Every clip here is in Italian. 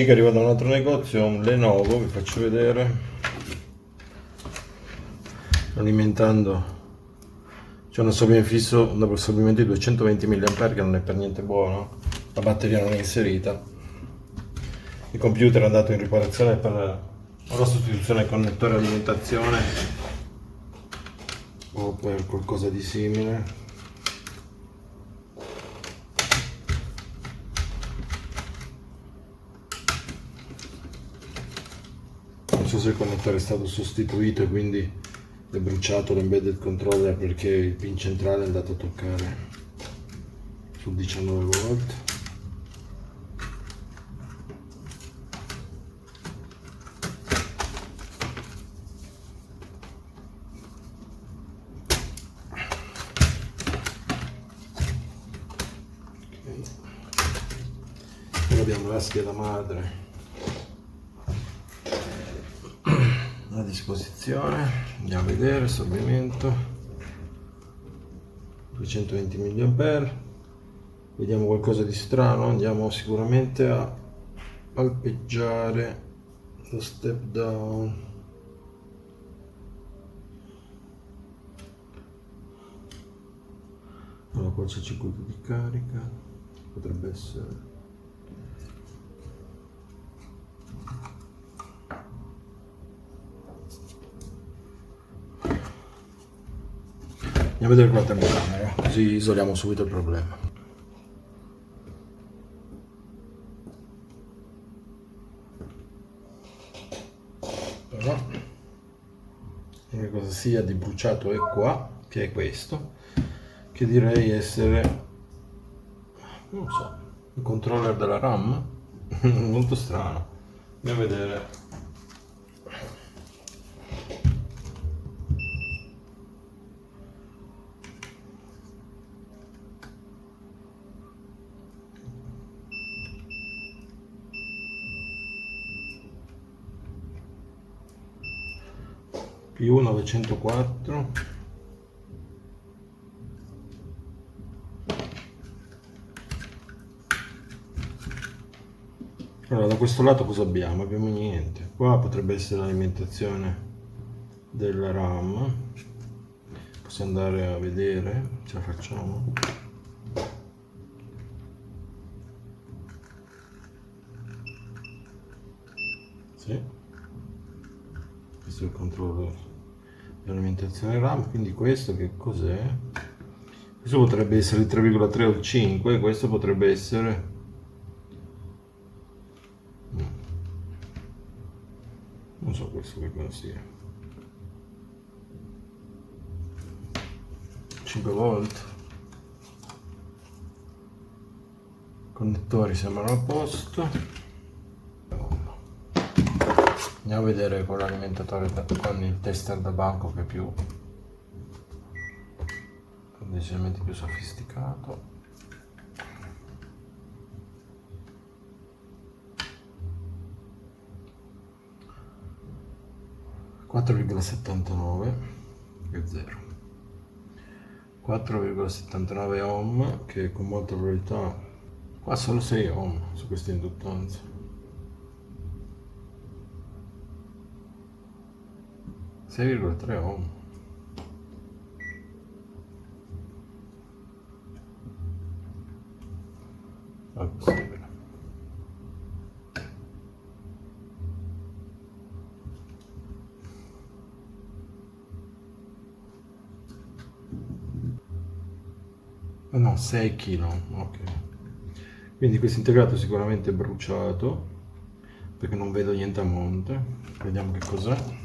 che è arrivato da un altro negozio, un Lenovo, vi faccio vedere, alimentando, c'è un assorbimento fisso dopo assorbimento di 220 mAh che non è per niente buono, la batteria non è inserita, il computer è andato in riparazione per la sostituzione del connettore alimentazione o per qualcosa di simile. Non so se il connettore è stato sostituito e quindi è bruciato l'embedded controller perché il pin centrale è andato a toccare sul 19 volt. Poi abbiamo la scheda madre a disposizione, andiamo a vedere assorbimento 220 mAh, vediamo qualcosa di strano, andiamo sicuramente a palpeggiare lo step down. Allora, qua c'è il circuito di carica, potrebbe essere andiamo a vedere con la telecamera, così isoliamo subito il problema. Però l'unica cosa sia di bruciato è qua, che è questo, che direi essere, non so, il controller della RAM. Molto strano. Andiamo a vedere. Più 904. Allora, da questo lato cosa abbiamo? Abbiamo niente. Qua potrebbe essere l'alimentazione della RAM. Possiamo andare a vedere, ce la facciamo. Sì. Questo è il controllo dell'alimentazione RAM, quindi questo che cos'è? Questo potrebbe essere il 3,3 o il 5, questo potrebbe essere non so questo che cosa sia. 5 volt. Connettori sembrano a posto. Andiamo a vedere con l'alimentatore, con il tester da banco che è più decisamente più sofisticato. (4,79) e 0. 4,79 ohm, che con molta probabilità qua solo 6 ohm su questa induttanza. 6,3 ohm. Non è possibile. No, 6 kg, ok. Quindi questo integrato è sicuramente bruciato perché non vedo niente a monte. Vediamo che cos'è.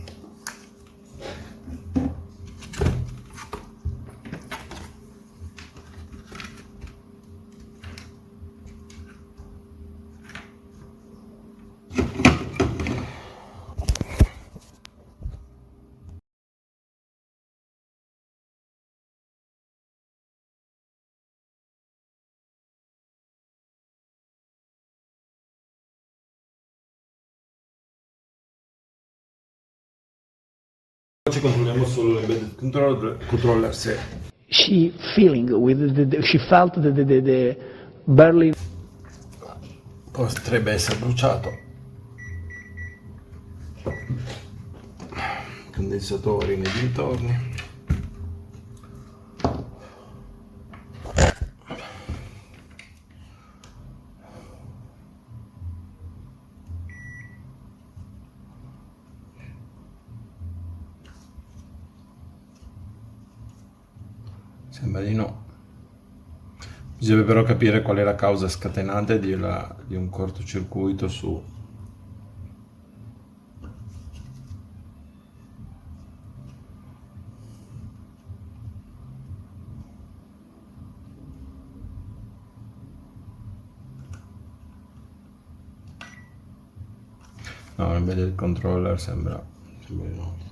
Oggi controlliamo solo l'embedded controller se she feeling with she felt the barely. potrebbe essere bruciato. Condensatori nei dintorni. Sembra di no. Bisogna però capire qual è la causa scatenante di un cortocircuito su. No, l'embedded controller sembra di no.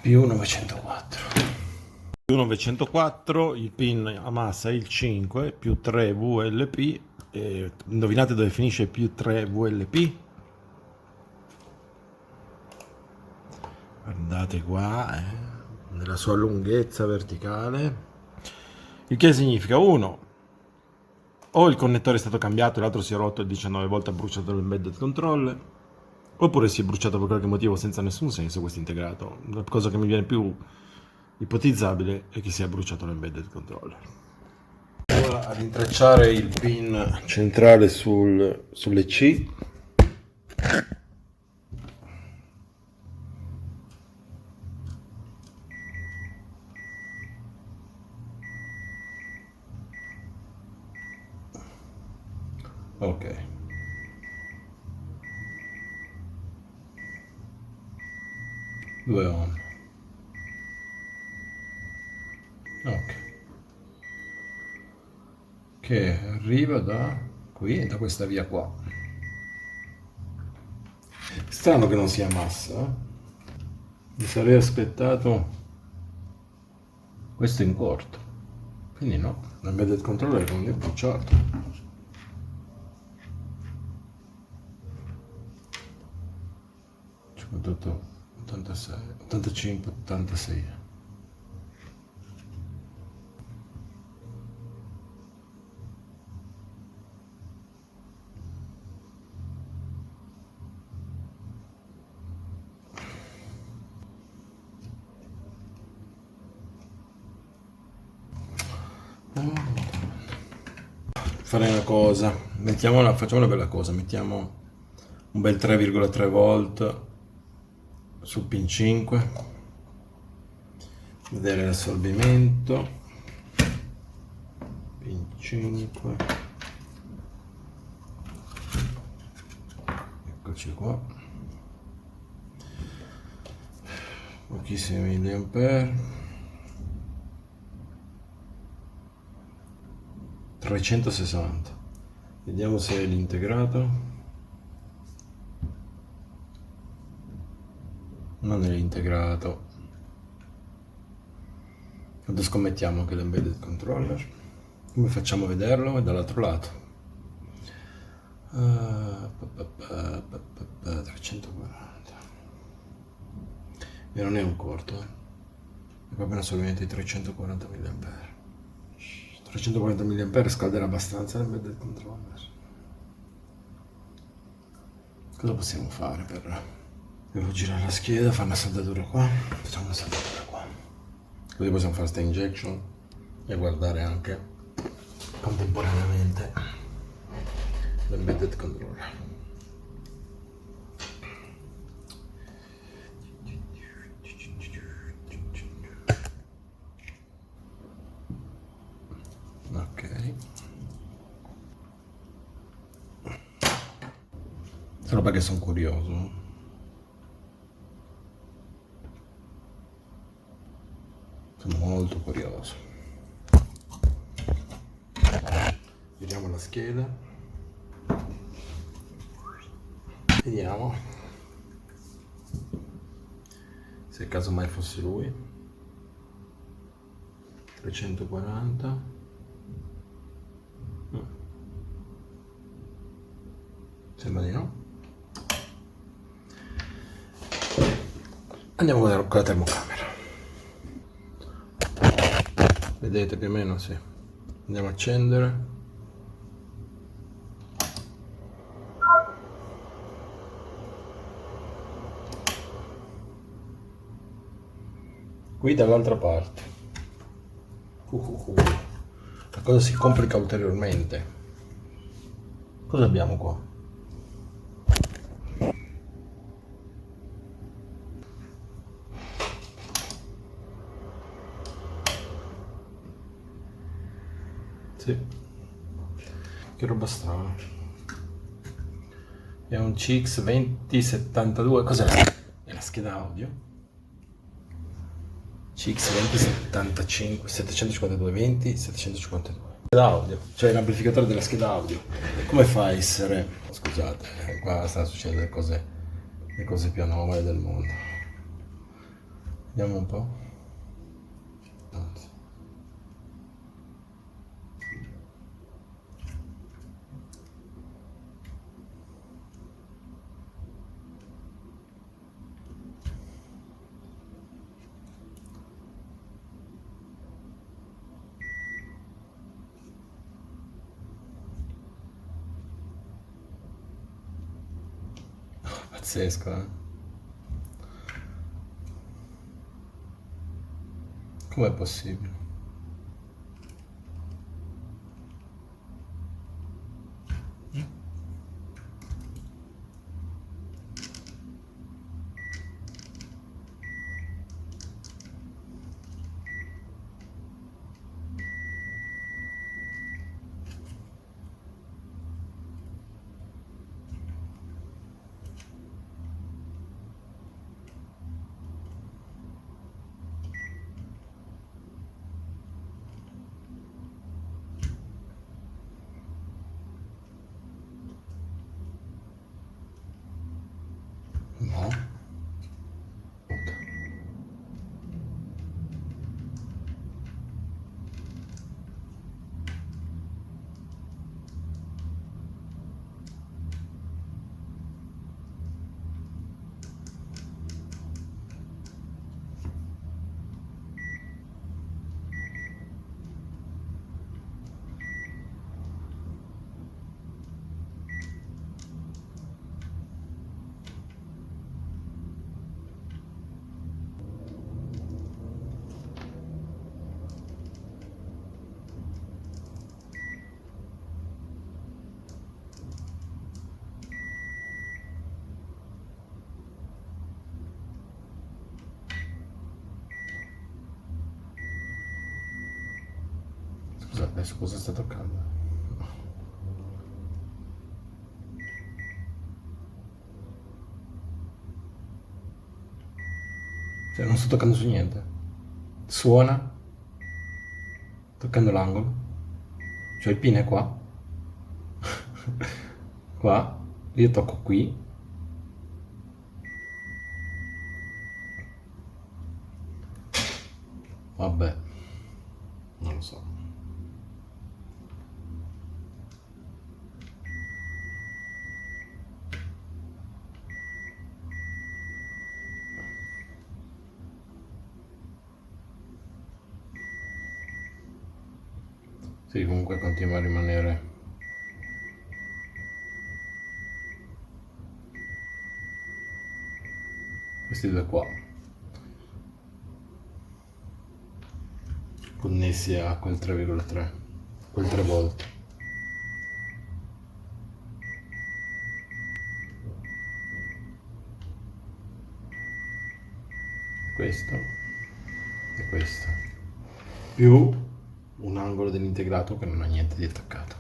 P1904. P1904, il pin a massa è il 5, più 3 VLP. Indovinate dove finisce più 3 VLP? Guardate qua, nella sua lunghezza verticale. Il che significa, uno, o il connettore è stato cambiato e l'altro si è rotto e 19 volte ha bruciato l'embedded controller, oppure si è bruciato per qualche motivo senza nessun senso questo integrato. La cosa che mi viene più ipotizzabile è che sia bruciato l'embedded controller. Ora ad intrecciare il pin centrale sulle C. Ok. Due ohm. Ok. Che arriva da qui, da questa via qua. Strano che non sia massa, eh? Mi sarei aspettato questo in corto. Quindi no, l'embedded controller non è bruciato. 58, 86, 85, 86. Farei una cosa, facciamo una bella cosa, mettiamo un bel 3,3 volt sul pin 5, vedere l'assorbimento, pin 5, eccoci qua, pochissimi milliampere, 360. Vediamo se è l'integrato. Non è l'integrato. Quando scommettiamo che l'embedded controller. Come facciamo a vederlo? È dall'altro lato. 340. E non è un corto, è proprio solamente 340 mA. 340 mA scalderà abbastanza l'embedded controller. Cosa possiamo fare per... Devo girare la scheda, fare una saldatura qua. Facciamo una saldatura qua. Così possiamo fare sta injection e guardare anche contemporaneamente l'embedded controller. Ok. Solo perché sono curioso. Sono molto curioso. Vediamo la scheda. Vediamo se caso mai fosse lui. 340. Sembra di no. Andiamo con la termocamera. Vedete più o meno? Sì. Andiamo a accendere. Qui dall'altra parte. La cosa si complica ulteriormente. Cosa abbiamo qua? Sì. Che roba strana. È un CX2072. Cos'è? È la scheda audio? CX2075 752 20 752 scheda audio, cioè l'amplificatore della scheda audio. Come fa a essere, scusate, qua stanno succedendo le cose più anomale del mondo. Vediamo un po'. Anzi. Pazzesco, eh? Com'è possibile? No. Scusate, adesso cosa sta toccando? Cioè non sto toccando su niente. Suona, toccando l'angolo. Cioè il pin è qua. Qua. Io tocco qui. Vabbè. Non lo so. Sì, comunque continua a rimanere. Questi due qua. Connessi a quel 3,3. Quel 3 volt. Questo. E questo. Più un angolo dell'integrato che non ha niente di attaccato.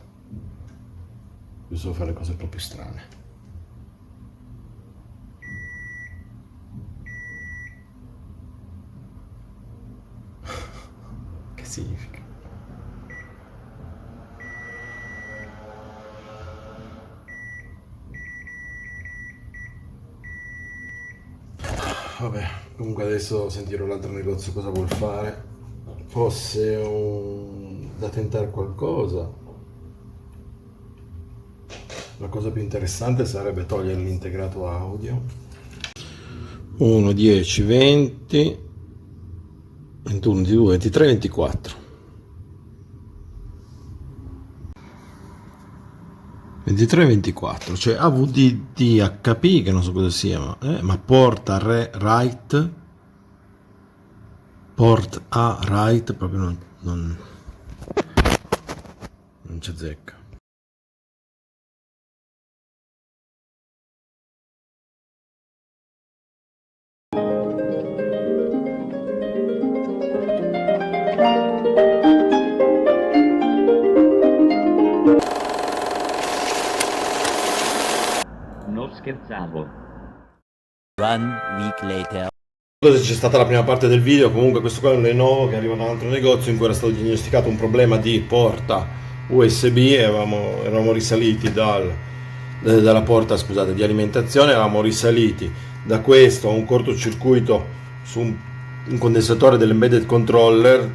Giusto fare cose proprio strane. significa. Vabbè, comunque adesso sentirò l'altro negozio cosa vuol fare. Fosse da tentare qualcosa. La cosa più interessante sarebbe togliere l'integrato audio. 1, 10, 20, 21, 22, 23, 24. 23 24, cioè AVDDHP, che non so cosa sia, ma porta right, port a right, proprio non c'è zecca. Non scherzavo. One week later. C'è stata la prima parte del video. Comunque questo qua è un Lenovo che arriva da un altro negozio in cui era stato diagnosticato un problema di porta USB e eravamo risaliti dalla porta, scusate, di alimentazione, eravamo risaliti da questo a un cortocircuito su un condensatore dell'embedded controller,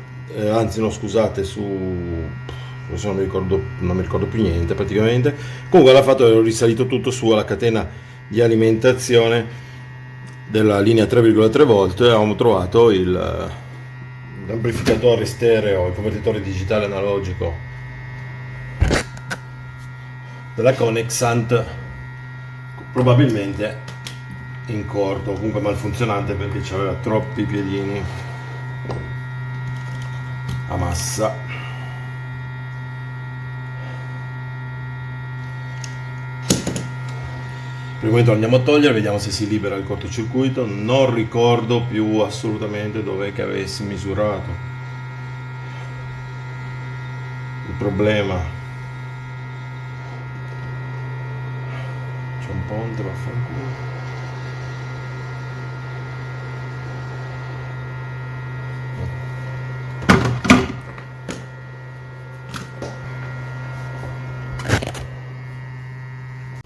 anzi no scusate, adesso non mi ricordo più niente praticamente. Comunque l'ha fatto, ero risalito tutto su alla catena di alimentazione della linea 3,3 volt e avevamo trovato l'amplificatore stereo, il convertitore digitale analogico della Conexant, probabilmente in corto, comunque malfunzionante perché aveva troppi piedini a massa. Per il momento andiamo a togliere, vediamo se si libera il cortocircuito. Non ricordo più assolutamente dov'è che avessi misurato il problema. C'è un ponte, vaffanculo.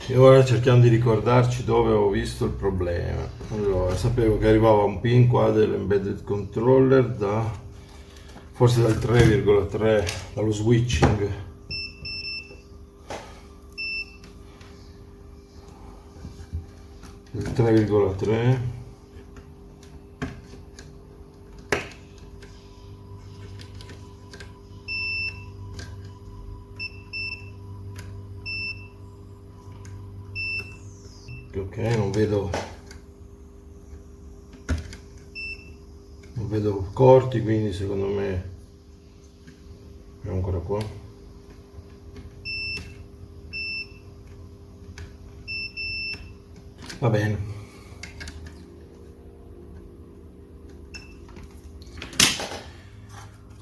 E ora cerchiamo di ricordarci dove ho visto il problema. Allora, sapevo che arrivava un pin qua dell'embedded controller forse dal 3,3, dallo switching. Il 3,3. Ok, non vedo corti, quindi secondo me è ancora qua. Va bene.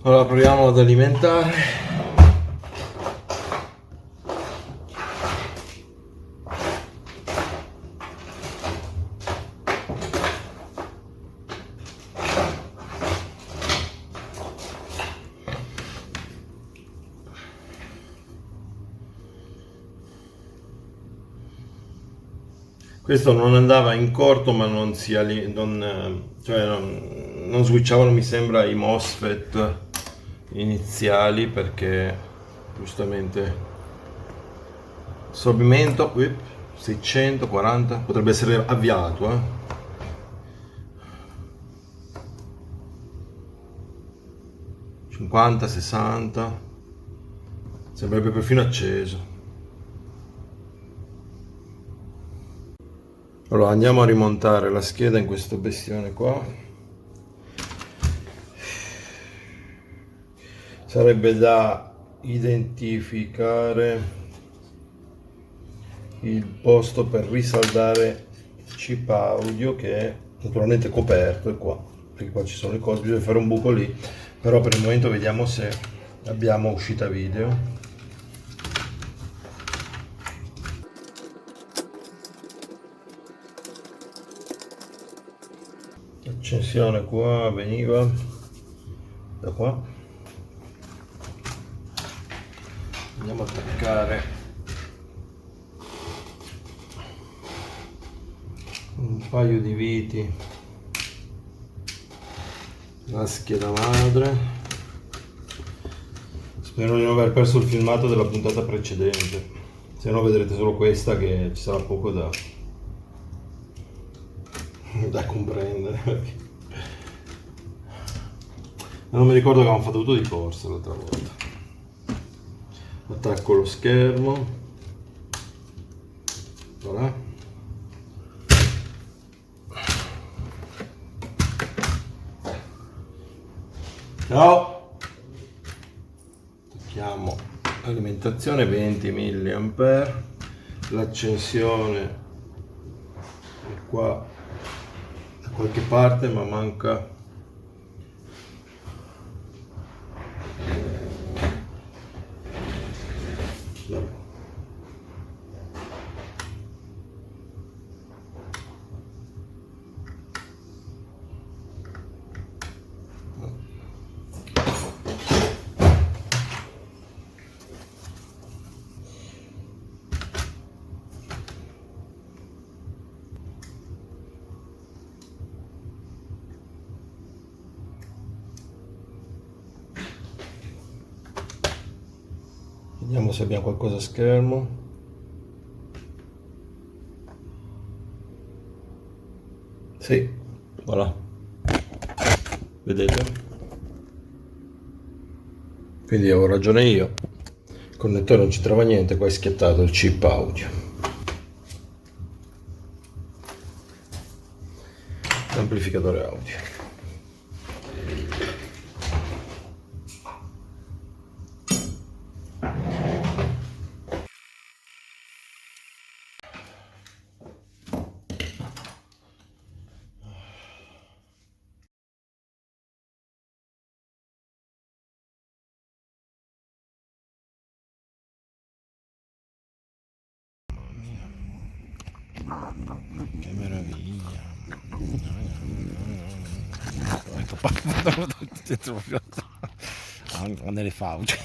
Allora proviamo ad alimentare. Questo non andava in corto, ma non switchavano, mi sembra, i MOSFET iniziali, perché giustamente assorbimento 640 potrebbe essere avviato, 50, 60, sembrerebbe perfino acceso. Allora andiamo a rimontare la scheda in questo bestione qua. Sarebbe da identificare il posto per risaldare il chip audio, che è naturalmente coperto, è qua, perché qua ci sono le cose, bisogna fare un buco lì, però per il momento vediamo se abbiamo uscita video. L'accensione qua veniva da qua, Andiamo a attaccare un paio di viti, la scheda madre. Spero di non aver perso il filmato della puntata precedente, se no vedrete solo questa, che ci sarà poco da comprendere. Non mi ricordo che avevamo fatto tutto di corsa l'altra volta. Attacco lo schermo. Voilà. Ciao. Tocchiamo alimentazione 20 mA. L'accensione è qua da qualche parte, ma manca. Vabbè. Vediamo se abbiamo qualcosa a schermo. Sì, voilà. Vedete? Quindi avevo ragione io. Il connettore non ci trova niente, qua è schiattato il chip audio. Amplificatore audio. Che meraviglia. Ecco, proprio nelle fauci.